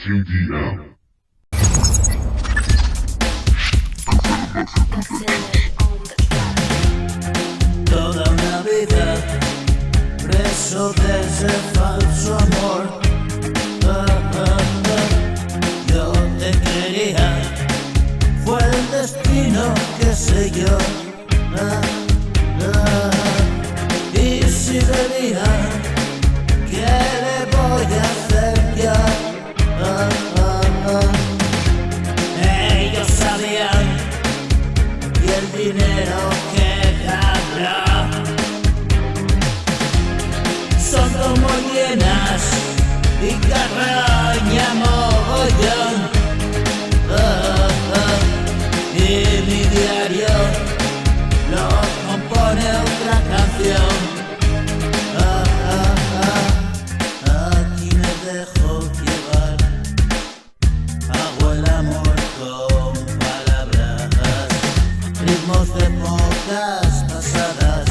TDM. Toda una vida preso de ese falso amor. Yo te quería, fue el destino, qué sé yo. Y si bebía, ¿qué le voy a hacer yo? Ellos sabían y el dinero que habrá son como hienas y carroña mogollón. Y mi diario lo compone otra canción. Aquí me dejo llevar, hago el amor con palabras, ritmos de épocas pasadas,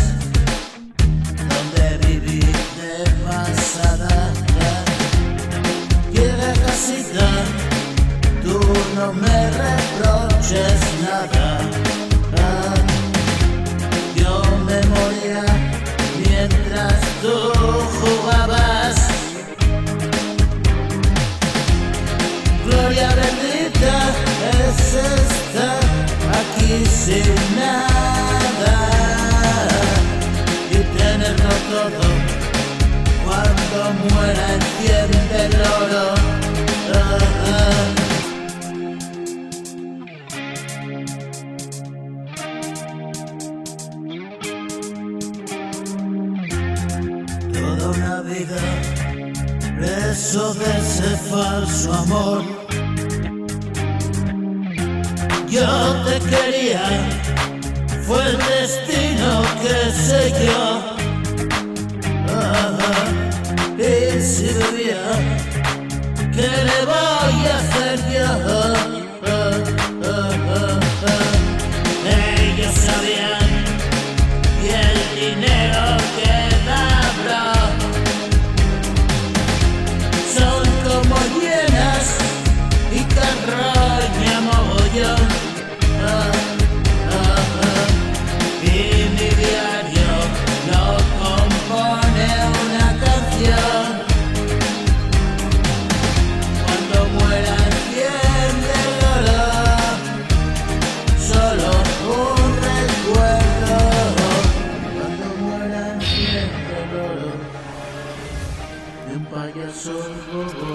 donde viví de pasada. Llega a casita, tú no me reproches nada. Yo me moría mientras tú jugabas. Gloria bendita es estar aquí sin nada y tenerlo todo. Cuando muera enciende el oro. Toda una vida preso de ese falso amor. Yo te quería, fue el destino, qué sé yo. Y si bebía, ¿qué le voy a hacer yo? Ellos sabían y el dinero que daba son como hienas y carroña mogollón. Y mi diario lo compone una canción. Cuando muera enciende el oro, solo un recuerdo. Cuando muera enciende el oro de un payaso bobo.